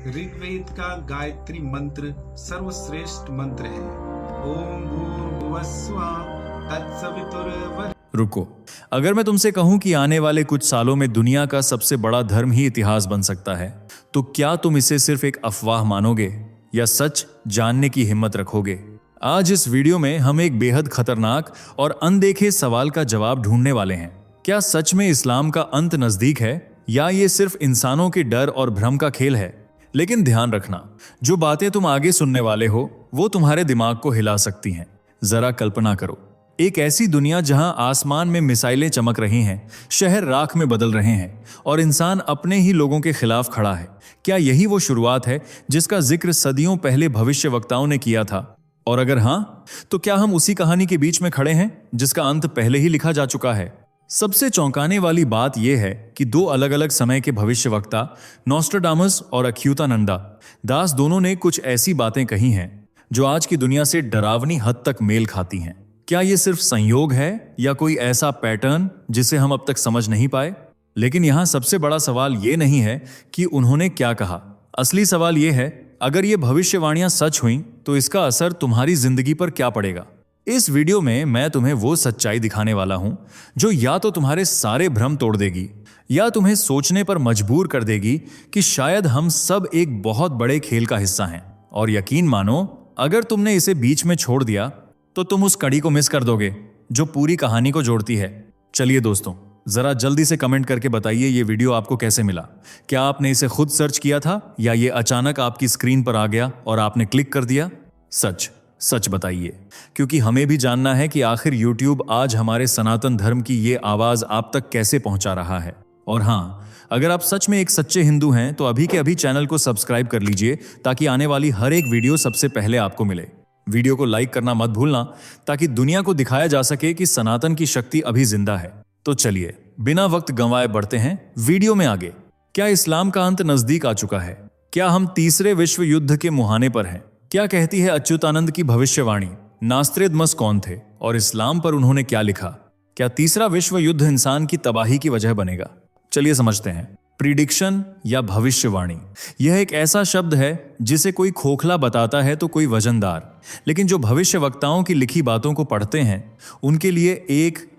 ऋग्वेद का गायत्री मंत्र सर्वश्रेष्ठ मंत्र है। ओम भूर्भुवस्सुः तत्सवितुर्वरेण्यं। रुको, अगर मैं तुमसे कहूं कि आने वाले कुछ सालों में दुनिया का सबसे बड़ा धर्म ही इतिहास बन सकता है, तो क्या तुम इसे सिर्फ एक अफवाह मानोगे या सच जानने की हिम्मत रखोगे? आज इस वीडियो में हम एक बेहद खतरनाक और अनदेखे सवाल का जवाब ढूंढने वाले हैं। क्या सच में इस्लाम का अंत नजदीक है या ये सिर्फ इंसानों के डर और भ्रम का खेल है? लेकिन ध्यान रखना, जो बातें तुम आगे सुनने वाले हो वो तुम्हारे दिमाग को हिला सकती हैं। जरा कल्पना करो, एक ऐसी दुनिया जहां आसमान में मिसाइलें चमक रही हैं, शहर राख में बदल रहे हैं और इंसान अपने ही लोगों के खिलाफ खड़ा है। क्या यही वो शुरुआत है जिसका जिक्र सदियों पहले भविष्यवक्ताओं ने किया था? और अगर हां, तो क्या हम उसी कहानी के बीच में खड़े हैं जिसका अंत पहले ही लिखा जा चुका है? सबसे चौंकाने वाली बात यह है कि दो अलग अलग समय के भविष्यवक्ता नोस्ट्राडामस और अच्युतानंदा दास दोनों ने कुछ ऐसी बातें कही हैं जो आज की दुनिया से डरावनी हद तक मेल खाती हैं। क्या यह सिर्फ संयोग है या कोई ऐसा पैटर्न जिसे हम अब तक समझ नहीं पाए? लेकिन यहां सबसे बड़ा सवाल यह नहीं है कि उन्होंने क्या कहा। असली सवाल यह है, अगर ये भविष्यवाणियां सच हुई तो इसका असर तुम्हारी जिंदगी पर क्या पड़ेगा? इस वीडियो में मैं तुम्हें वो सच्चाई दिखाने वाला हूं जो या तो तुम्हारे सारे भ्रम तोड़ देगी या तुम्हें सोचने पर मजबूर कर देगी कि शायद हम सब एक बहुत बड़े खेल का हिस्सा हैं। और यकीन मानो, अगर तुमने इसे बीच में छोड़ दिया तो तुम उस कड़ी को मिस कर दोगे जो पूरी कहानी को जोड़ती है। चलिए दोस्तों, जरा जल्दी से कमेंट करके बताइए ये वीडियो आपको कैसे मिला। क्या आपने इसे खुद सर्च किया था या ये अचानक आपकी स्क्रीन पर आ गया और आपने क्लिक कर दिया? सच सच बताइए, क्योंकि हमें भी जानना है कि आखिर YouTube आज हमारे सनातन धर्म की ये आवाज आप तक कैसे पहुंचा रहा है। और हाँ, अगर आप सच में एक सच्चे हिंदू हैं तो अभी के अभी चैनल को सब्सक्राइब कर लीजिए ताकि आने वाली हर एक वीडियो सबसे पहले आपको मिले। वीडियो को लाइक करना मत भूलना ताकि दुनिया को दिखाया जा सके कि सनातन की शक्ति अभी जिंदा है। तो चलिए बिना वक्त गंवाए बढ़ते हैं वीडियो में आगे। क्या इस्लाम का अंत नजदीक आ चुका है? क्या हम तीसरे विश्व युद्ध के मुहाने पर हैं? क्या कहती है अच्युतानंद की भविष्यवाणी? नास्त्रेदमस कौन थे और इस्लाम पर उन्होंने क्या लिखा? क्या तीसरा विश्व युद्ध इंसान की तबाही की वजह बनेगा? चलिए समझते हैं। प्रिडिक्शन या भविष्यवाणी, यह एक ऐसा शब्द है जिसे कोई खोखला बताता है तो कोई वजनदार, लेकिन जो भविष्यवक्ताओं की लिखी बातों को पढ़ते हैं उनके लिए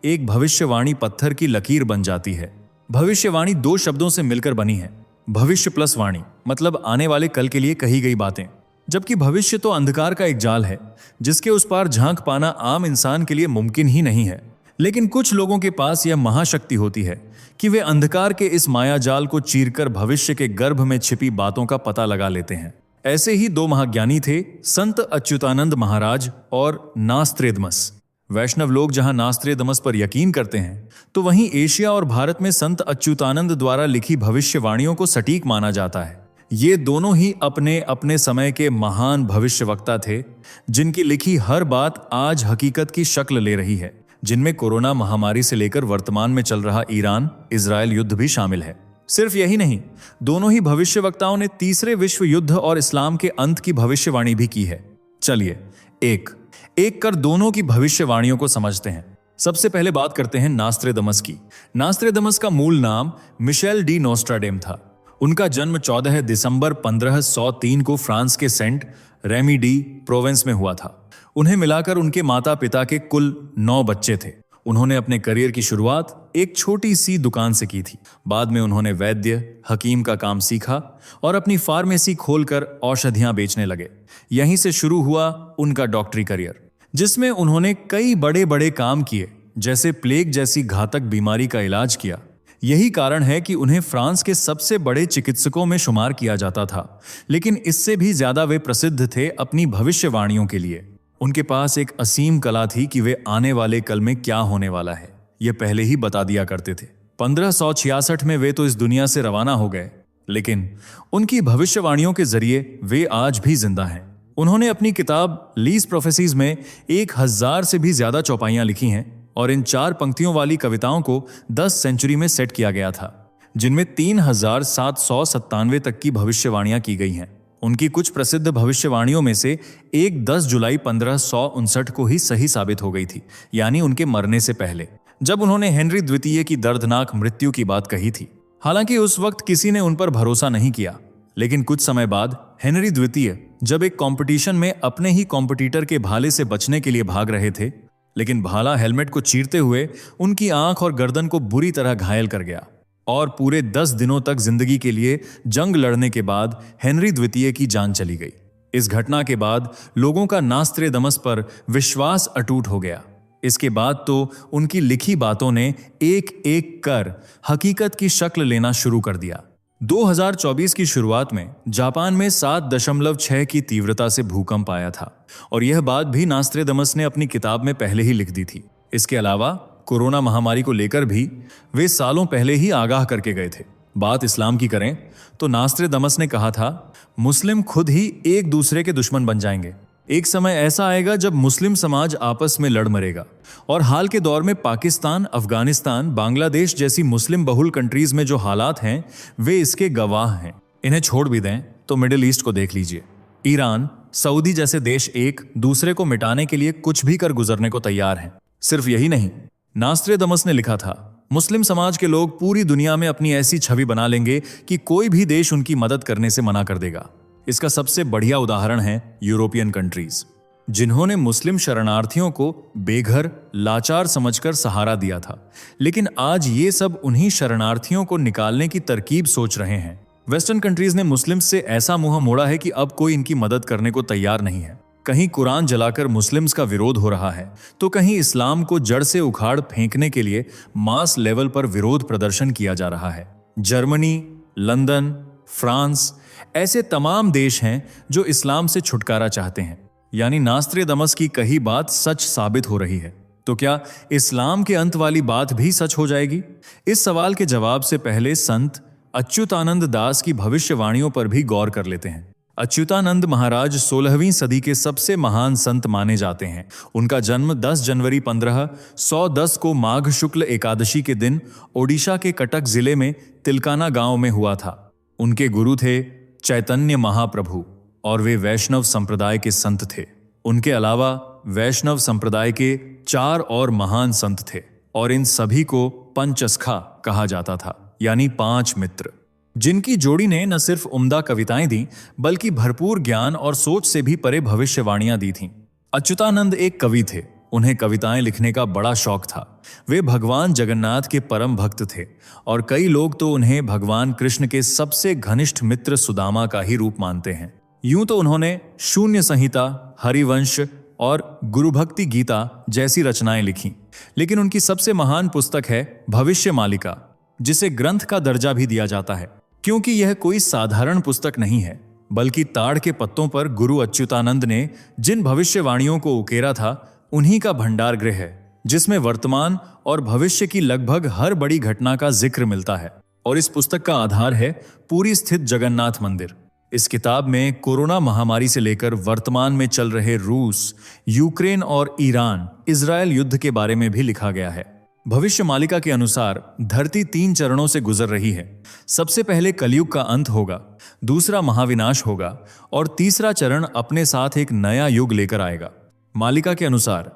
एक भविष्यवाणी पत्थर की लकीर बन जाती है। भविष्यवाणी दो शब्दों से मिलकर बनी है, भविष्य प्लस वाणी, मतलब आने वाले कल के लिए कही गई बातें, जबकि भविष्य तो अंधकार का एक जाल है जिसके उस पार झांक पाना आम इंसान के लिए मुमकिन ही नहीं है। लेकिन कुछ लोगों के पास यह महाशक्ति होती है कि वे अंधकार के इस माया जाल को चीरकर भविष्य के गर्भ में छिपी बातों का पता लगा लेते हैं। ऐसे ही दो महाज्ञानी थे, संत अच्युतानंद महाराज और नास्त्रेदमस। वैष्णव लोग जहां नास्त्रेदमस पर यकीन करते हैं तो वहीं एशिया और भारत में संत अच्युतानंद द्वारा लिखी भविष्यवाणियों को सटीक माना जाता है। ये दोनों ही अपने अपने समय के महान भविष्यवक्ता थे जिनकी लिखी हर बात आज हकीकत की शक्ल ले रही है, जिनमें कोरोना महामारी से लेकर वर्तमान में चल रहा ईरान इजराइल युद्ध भी शामिल है। सिर्फ यही नहीं, दोनों ही भविष्यवक्ताओं ने तीसरे विश्व युद्ध और इस्लाम के अंत की भविष्यवाणी भी की है। चलिए एक एक कर दोनों की भविष्यवाणियों को समझते हैं। सबसे पहले बात करते हैं नास्त्रेदमस की। नास्त्रेदमस का मूल नाम मिशेल डी नोस्ट्राडेम था। उनका जन्म 14 दिसंबर 1503 को फ्रांस के सेंट रेमी डी प्रोवेंस में हुआ था। उन्हें मिलाकर उनके माता पिता के कुल 9 बच्चे थे। उन्होंने अपने करियर की शुरुआत एक छोटी सी दुकान से की थी। बाद में उन्होंने वैद्य हकीम का काम सीखा और अपनी फार्मेसी खोलकर औषधियां बेचने लगे। यहीं से शुरू हुआ उनका डॉक्टरी करियर, जिसमें उन्होंने कई बड़े बड़े काम किए, जैसे प्लेग जैसी घातक बीमारी का इलाज किया। यही कारण है कि उन्हें फ्रांस के सबसे बड़े चिकित्सकों में शुमार किया जाता था। लेकिन इससे भी ज्यादा वे प्रसिद्ध थे अपनी भविष्यवाणियों के लिए। उनके पास एक असीम कला थी कि वे आने वाले कल में क्या होने वाला है ये पहले ही बता दिया करते थे। 1566 में वे तो इस दुनिया से रवाना हो गए, लेकिन उनकी भविष्यवाणियों के जरिए वे आज भी जिंदा हैं। उन्होंने अपनी किताब लीज प्रोफेसीज में 1000 से भी ज्यादा चौपाइयां लिखी हैं और इन 4 पंक्तियों वाली कविताओं को 10 सेंचुरी में सेट किया गया था, जिनमें 3797 तक की भविष्यवाणियां की गई हैं। उनकी कुछ प्रसिद्ध भविष्यवाणियों में से एक 10 जुलाई 1559 को ही सही साबित हो गई थी, यानी उनके मरने से पहले, जब उन्होंने हेनरी द्वितीय की दर्दनाक मृत्यु की बात कही थी। हालांकि उस वक्त किसी ने उन पर भरोसा नहीं किया, लेकिन कुछ समय बाद हेनरी द्वितीय जब एक कंपटीशन में अपने ही कॉम्पिटिटर के भाले से बचने के लिए भाग रहे थे, लेकिन भाला हेलमेट को चीरते हुए उनकी आंख और गर्दन को बुरी तरह घायल कर गया और पूरे 10 दिनों तक जिंदगी के लिए जंग लड़ने के बाद हेनरी द्वितीय की जान चली गई। इस घटना के बाद लोगों का नास्त्रेदमस पर विश्वास अटूट हो गया। इसके बाद तो उनकी लिखी बातों ने एक एक कर हकीकत की शक्ल लेना शुरू कर दिया। 2024 की शुरुआत में जापान में 7.6 की तीव्रता से भूकंप आया था और यह बात भी नास्त्रेदमस ने अपनी किताब में पहले ही लिख दी थी। इसके अलावा कोरोना महामारी को लेकर भी वे सालों पहले ही आगाह करके गए थे। बात इस्लाम की करें तो नास्त्रेदमस ने कहा था, मुस्लिम खुद ही एक दूसरे के दुश्मन बन जाएंगे। एक समय ऐसा आएगा जब मुस्लिम समाज आपस में लड़ मरेगा और हाल के दौर में पाकिस्तान, अफगानिस्तान, बांग्लादेश जैसी मुस्लिम बहुल कंट्रीज में जो हालात हैं वे इसके गवाह हैं। इन्हें छोड़ भी दें तो मिडिल ईस्ट को देख लीजिए। ईरान, सऊदी जैसे देश एक दूसरे को मिटाने के लिए कुछ भी कर गुजरने को तैयार हैं। सिर्फ यही नहीं, नास्त्रेदमस ने लिखा था, मुस्लिम समाज के लोग पूरी दुनिया में अपनी ऐसी छवि बना लेंगे कि कोई भी देश उनकी मदद करने से मना कर देगा। इसका सबसे बढ़िया उदाहरण है यूरोपियन कंट्रीज, जिन्होंने मुस्लिम शरणार्थियों को बेघर, लाचार समझकर सहारा दिया था, लेकिन आज ये सब उन्हीं शरणार्थियों को निकालने की तरकीब सोच रहे हैं। वेस्टर्न कंट्रीज ने मुस्लिम से ऐसा मुंह मोड़ा है कि अब कोई इनकी मदद करने को तैयार नहीं है। कहीं कुरान जलाकर मुस्लिम्स का विरोध हो रहा है तो कहीं इस्लाम को जड़ से उखाड़ फेंकने के लिए मास लेवल पर विरोध प्रदर्शन किया जा रहा है। जर्मनी, लंदन, फ्रांस ऐसे तमाम देश हैं जो इस्लाम से छुटकारा चाहते हैं। यानी नास्त्रेदमस की कही बात सच साबित हो रही है। तो क्या इस्लाम के अंत वाली बात भी सच हो जाएगी? इस सवाल के जवाब से पहले संत अच्युतानंद दास की भविष्यवाणियों पर भी गौर कर लेते हैं। अच्युतानंद महाराज 16वीं सदी के सबसे महान संत माने जाते हैं। उनका जन्म 10 जनवरी 1510 को माघ शुक्ल एकादशी के दिन ओडिशा के कटक जिले में तिलकाना गांव में हुआ था। उनके गुरु थे चैतन्य महाप्रभु और वे वैष्णव संप्रदाय के संत थे। उनके अलावा वैष्णव संप्रदाय के 4 और महान संत थे और इन सभी को पंचसखा कहा जाता था, यानी 5 मित्र, जिनकी जोड़ी ने न सिर्फ उम्दा कविताएं दी बल्कि भरपूर ज्ञान और सोच से भी परे भविष्यवाणियां दी थीं। अच्युतानंद एक कवि थे। उन्हें कविताएं लिखने का बड़ा शौक था। वे भगवान जगन्नाथ के परम भक्त थे और कई लोग तो उन्हें भगवान कृष्ण के सबसे घनिष्ठ मित्र सुदामा का ही रूप मानते हैं। यूं तो उन्होंने शून्य संहिता, हरिवंश और गुरुभक्ति गीता जैसी रचनाएं लिखी, लेकिन उनकी सबसे महान पुस्तक है भविष्य मालिका, जिसे ग्रंथ का दर्जा भी दिया जाता है, क्योंकि यह कोई साधारण पुस्तक नहीं है, बल्कि ताड़ के पत्तों पर गुरु अच्युतानंद ने जिन भविष्यवाणियों को उकेरा था उन्हीं का भंडार गृह है, जिसमें वर्तमान और भविष्य की लगभग हर बड़ी घटना का जिक्र मिलता है। और इस पुस्तक का आधार है पुरी स्थित जगन्नाथ मंदिर। इस किताब में कोरोना महामारी से लेकर वर्तमान में चल रहे रूस, यूक्रेन और ईरान, इजराइल युद्ध के बारे में भी लिखा गया है। भविष्य मालिका के अनुसार धरती 3 चरणों से गुजर रही है। सबसे पहले कलयुग का अंत होगा, दूसरा महाविनाश होगा और तीसरा चरण अपने साथ एक नया युग लेकर आएगा। मालिका के अनुसार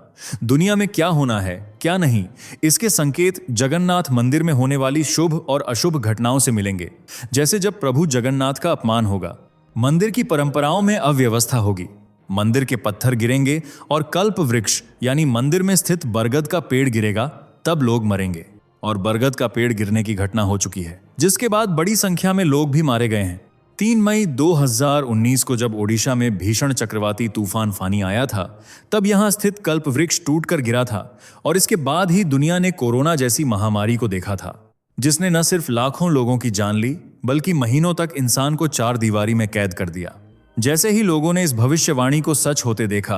दुनिया में क्या होना है, क्या नहीं, इसके संकेत जगन्नाथ मंदिर में होने वाली शुभ और अशुभ घटनाओं से मिलेंगे। जैसे जब प्रभु जगन्नाथ का अपमान होगा, मंदिर की परंपराओं में अव्यवस्था होगी, मंदिर के पत्थर गिरेंगे और कल्प वृक्ष यानी मंदिर में स्थित बरगद का पेड़ गिरेगा, तब लोग मरेंगे। और बरगद का पेड़ गिरने की घटना हो चुकी है, जिसके बाद बड़ी संख्या में लोग भी मारे गए हैं। 3 मई 2019 को जब ओडिशा में भीषण चक्रवाती तूफान फानी आया था, तब यहां स्थित कल्प वृक्ष टूटकर गिरा था और इसके बाद ही दुनिया ने कोरोना जैसी महामारी को देखा था, जिसने न सिर्फ लाखों लोगों की जान ली बल्कि महीनों तक इंसान को 4 दीवारी में कैद कर दिया। जैसे ही लोगों ने इस भविष्यवाणी को सच होते देखा,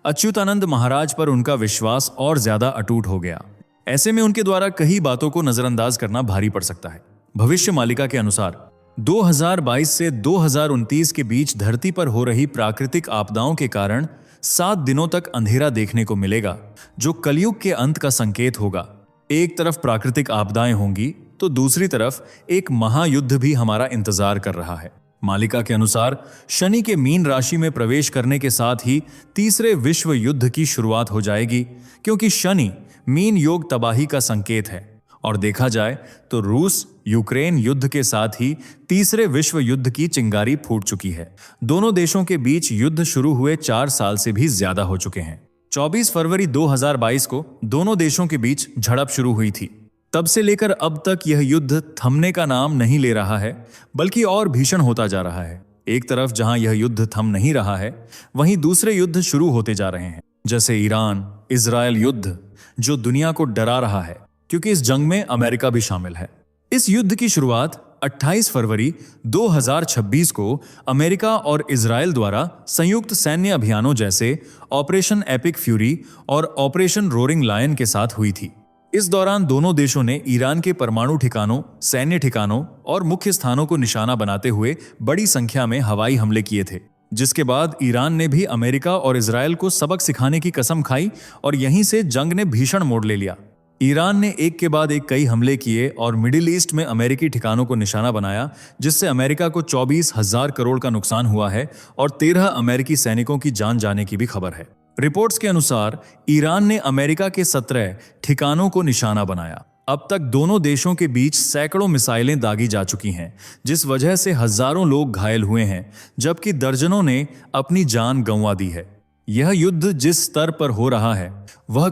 अच्युतानंद महाराज पर उनका विश्वास और ज्यादा अटूट हो गया। ऐसे में उनके द्वारा कई बातों को नजरअंदाज करना भारी पड़ सकता है। भविष्य मालिका के अनुसार 2022 से 2029 के बीच धरती पर हो रही प्राकृतिक आपदाओं के कारण 7 दिनों तक अंधेरा देखने को मिलेगा, जो कलयुग के अंत का संकेत होगा। एक तरफ प्राकृतिक आपदाएं होंगी तो दूसरी तरफ एक महायुद्ध भी हमारा इंतजार कर रहा है। मालिका के अनुसार शनि के मीन राशि में प्रवेश करने के साथ ही तीसरे विश्व युद्ध की शुरुआत हो जाएगी, क्योंकि शनि मीन योग तबाही का संकेत है और देखा जाए तो रूस यूक्रेन युद्ध के साथ ही तीसरे विश्व युद्ध की चिंगारी फूट चुकी है। दोनों देशों के बीच युद्ध शुरू हुए 4 साल से भी ज्यादा हो चुके हैं। 24 फरवरी 2022 को दोनों देशों के बीच झड़प शुरू हुई थी। तब से लेकर अब तक यह युद्ध थमने का नाम नहीं ले रहा है, बल्कि और भीषण होता जा रहा है। एक तरफ जहां यह युद्ध थम नहीं रहा है, वहीं दूसरे युद्ध शुरू होते जा रहे हैं, जैसे ईरान इजरायल युद्ध, जो दुनिया को डरा रहा है क्योंकि इस जंग में अमेरिका भी शामिल है। इस युद्ध की शुरुआत 28 फरवरी 2026 को अमेरिका और इजरायल द्वारा संयुक्त सैन्य अभियानों जैसे ऑपरेशन एपिक फ्यूरी और ऑपरेशन रोरिंग लायन के साथ हुई थी। इस दौरान दोनों देशों ने ईरान के परमाणु ठिकानों, सैन्य ठिकानों और मुख्य स्थानों को निशाना बनाते हुए बड़ी संख्या में हवाई हमले किए थे, जिसके बाद ईरान ने भी अमेरिका और इजरायल को सबक सिखाने की कसम खाई और यहीं से जंग ने भीषण मोड़ ले लिया। ईरान ने एक के बाद एक कई हमले किए और मिडिल ईस्ट में अमेरिकी ठिकानों को निशाना बनाया, जिससे अमेरिका को 24,000 करोड़ का नुकसान हुआ है और 13 अमेरिकी सैनिकों की जान जाने की भी खबर है। रिपोर्ट्स के अनुसार ईरान ने अमेरिका के 17 ठिकानों को निशाना बनाया। अब तक दोनों देशों के बीच सैकड़ों मिसाइलें दागी जा चुकी हैं, जिस वजह से हजारों लोग घायल हुए हैं, जबकि दर्जनों ने अपनी जान गंवा दी है। यह युद्ध जिस स्तर पर हो रहा है, वह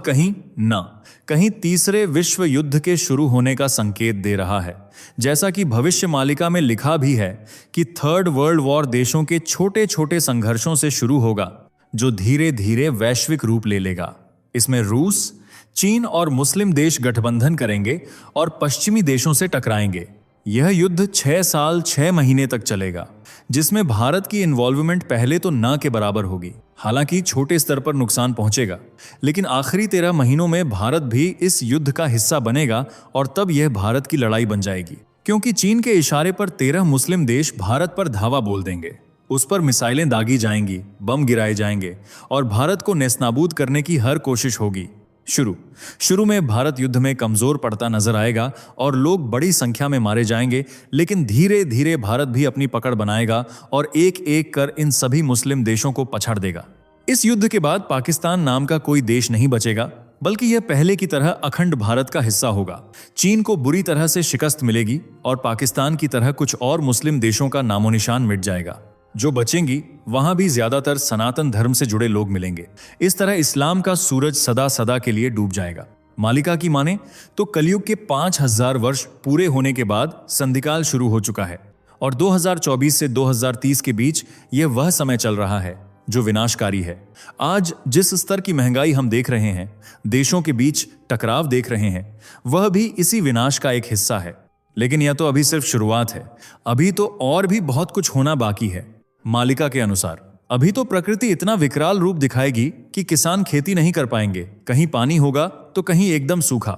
कहीं तीसरे विश्व युद्ध के शुरू होने का संकेत दे रहा है। जैसा कि भविष्य मालिका में लिखा भी है कि थर्ड वर्ल्ड वॉर देशों के छोटे छोटे संघर्षों से शुरू होगा, जो धीरे धीरे वैश्विक रूप ले लेगा। इसमें रूस, चीन और मुस्लिम देश गठबंधन करेंगे और पश्चिमी देशों से टकराएंगे। यह युद्ध 6 साल 6 महीने तक चलेगा, जिसमें भारत की इन्वॉल्वमेंट पहले तो ना के बराबर होगी। हालांकि छोटे स्तर पर नुकसान पहुंचेगा, लेकिन आखिरी 13 महीनों में भारत भी इस युद्ध का हिस्सा बनेगा और तब यह भारत की लड़ाई बन जाएगी, क्योंकि चीन के इशारे पर 13 मुस्लिम देश भारत पर धावा बोल देंगे। उस पर मिसाइलें दागी जाएंगी, बम गिराए जाएंगे और भारत को नेस्तनाबूद करने की हर कोशिश होगी। शुरू में भारत युद्ध में कमजोर पड़ता नजर आएगा और लोग बड़ी संख्या में मारे जाएंगे, लेकिन धीरे धीरे भारत भी अपनी पकड़ बनाएगा और एक एक कर इन सभी मुस्लिम देशों को पछाड़ देगा। इस युद्ध के बाद पाकिस्तान नाम का कोई देश नहीं बचेगा, बल्कि यह पहले की तरह अखंड भारत का हिस्सा होगा। चीन को बुरी तरह से शिकस्त मिलेगी और पाकिस्तान की तरह कुछ और मुस्लिम देशों का नामो निशान मिट जाएगा। जो बचेंगी वहां भी ज्यादातर सनातन धर्म से जुड़े लोग मिलेंगे। इस तरह इस्लाम का सूरज सदा सदा के लिए डूब जाएगा। मालिका की माने तो कलयुग के 5000 वर्ष पूरे होने के बाद संधिकाल शुरू हो चुका है और 2024 से 2030 के बीच यह वह समय चल रहा है जो विनाशकारी है। आज जिस स्तर की महंगाई हम देख रहे हैं, देशों के बीच टकराव देख रहे हैं, वह भी इसी विनाश का एक हिस्सा है। लेकिन यह तो अभी सिर्फ शुरुआत है, अभी तो और भी बहुत कुछ होना बाकी है। मालिका के अनुसार अभी तो प्रकृति इतना विकराल रूप दिखाएगी कि किसान खेती नहीं कर पाएंगे। कहीं पानी होगा तो कहीं एकदम सूखा।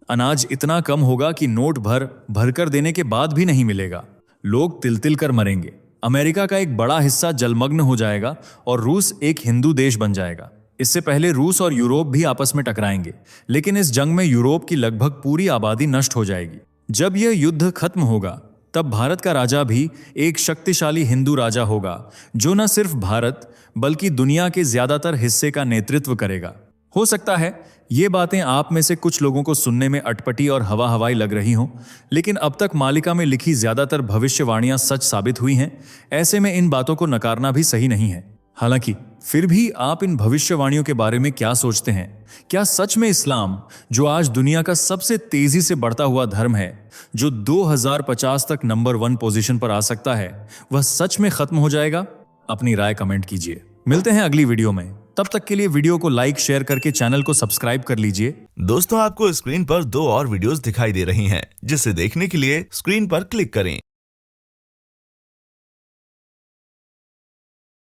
अनाज इतना कम होगा कि नोट भर कर देने के बाद भी नहीं मिलेगा। लोग तिल तिल कर मरेंगे। अमेरिका का एक बड़ा हिस्सा जलमग्न हो जाएगा और रूस एक हिंदू देश बन जाएगा। इससे पहले रूस और यूरोप भी आपस में टकराएंगे, लेकिन इस जंग में यूरोप की लगभग पूरी आबादी नष्ट हो जाएगी। जब यह युद्ध खत्म होगा, तब भारत का राजा भी एक शक्तिशाली हिंदू राजा होगा, जो न सिर्फ भारत बल्कि दुनिया के ज्यादातर हिस्से का नेतृत्व करेगा। हो सकता है ये बातें आप में से कुछ लोगों को सुनने में अटपटी और हवा हवाई लग रही हों, लेकिन अब तक मालिका में लिखी ज्यादातर भविष्यवाणियां सच साबित हुई हैं। ऐसे में इन बातों को नकारना भी सही नहीं है। हालांकि फिर भी आप इन भविष्यवाणियों के बारे में क्या सोचते हैं? क्या सच में इस्लाम, जो आज दुनिया का सबसे तेजी से बढ़ता हुआ धर्म है, जो 2050 तक नंबर 1 पोजीशन पर आ सकता है, वह सच में खत्म हो जाएगा? अपनी राय कमेंट कीजिए। मिलते हैं अगली वीडियो में। तब तक के लिए वीडियो को लाइक शेयर करके चैनल को सब्सक्राइब कर लीजिए। दोस्तों, आपको स्क्रीन पर 2 और वीडियोस दिखाई दे रही हैं, जिसे देखने के लिए स्क्रीन पर क्लिक करें।